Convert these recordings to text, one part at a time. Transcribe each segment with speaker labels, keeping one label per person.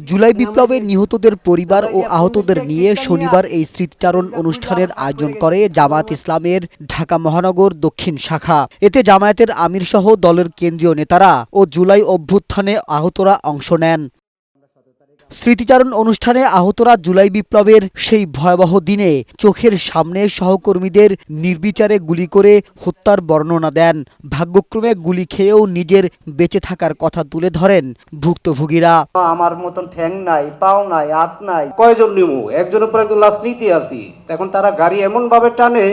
Speaker 1: জুলাই বিপ্লবে নিহতদের পরিবার ও আহতদের নিয়ে শনিবার এই স্মৃতিচারণ অনুষ্ঠানের আয়োজন করে জামায়াত ইসলামের ঢাকা মহানগর দক্ষিণ শাখা। এতে জামায়াতের আমির সহ দলের কেন্দ্রীয় নেতারা ও জুলাই অভ্যুত্থানে আহতরা অংশ নেন। স্মৃতিচারণ অনুষ্ঠানে আহতরা জুলাই বিপ্লবের সেই ভয়াবহ দিনে চোখের সামনে সহকর্মীদের নির্বিচারে গুলি করে হত্যার বর্ণনা দেন। ভাগ্যক্রমে গুলি খেয়েও নিজের বেঁচে থাকার কথা তুলে ধরেন ভুক্তভোগীরা।
Speaker 2: আমার মতন ঠ্যাং নাই, পাও নাই, হাত নাই, কয়জন নিমু, একজনের পর একজন লাশ নিতে আসি। এখন তারা গাড়ি এমন ভাবে টানে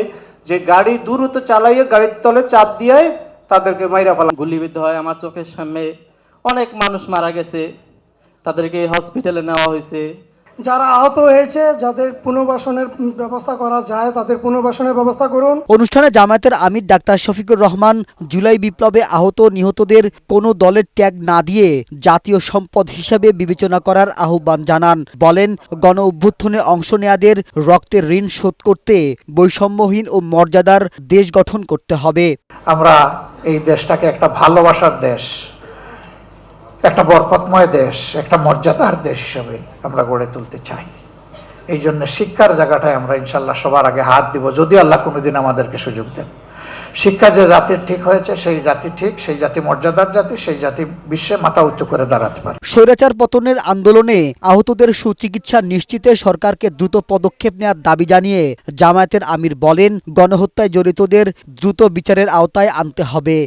Speaker 2: যে গাড়ি দ্রুত চালাইয়ে গাড়ির তলে চাপ দিয়ে তাদেরকে মাইরা ফেলা।
Speaker 3: গুলিবিদ্ধ হয় আমার চোখের সামনে অনেক মানুষ মারা গেছে, তাদেরকে হসপিটালে নেওয়া হয়েছে।
Speaker 4: যারা আহত হয়েছে, যাদের পুনর্বাসনের ব্যবস্থা করা যায় তাদের পুনর্বাসনের ব্যবস্থা করুন।
Speaker 1: অনুষ্ঠানে জামায়াতের আমির ডাক্তার শফিকুর রহমান জুলাই বিপ্লবে আহত নিহতদের কোনো দলের ট্যাগ না দিয়ে জাতীয় সম্পদ হিসেবে বিবেচনা করার আহ্বান জানান। বলেন, গণ অভ্যুত্থানে অংশ নেয়াদের রক্তের ঋণ শোধ করতে বৈষম্যহীন ও মর্যাদার দেশ গঠন করতে হবে।
Speaker 5: আমরা এই দেশটাকে একটা ভালোবাসার দেশ, একটা বরকতময় দেশ, একটা মর্যাদার দেশ হিসেবে আমরা গড়ে তুলতে চাই। এই জন্য শিক্ষার জায়গাটায় আমরা ইনশাল্লাহ সবার আগে হাত দিব, যদি আল্লাহ কোনোদিন আমাদেরকে সুযোগ দেন। শিক্ষা যে জাতির ঠিক হয়েছে, সেই জাতি ঠিক, সেই জাতি মর্যাদার জাতি, সেই জাতি বিশ্বে মাথা উঁচু করে দাঁড়াতে পারে।
Speaker 1: স্বৈরাচার পতনের আন্দোলনে আহতদের সুচিকিৎসা নিশ্চিতে সরকারকে দ্রুত পদক্ষেপ নেওয়ার দাবি জানিয়ে জামায়াতের আমির বলেন, গণহত্যায় জড়িতদের দ্রুত বিচারের আওতায় আনতে হবে।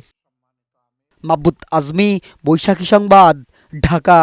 Speaker 1: মাহবুব আজমি, বৈশাখী সংবাদ, ঢাকা।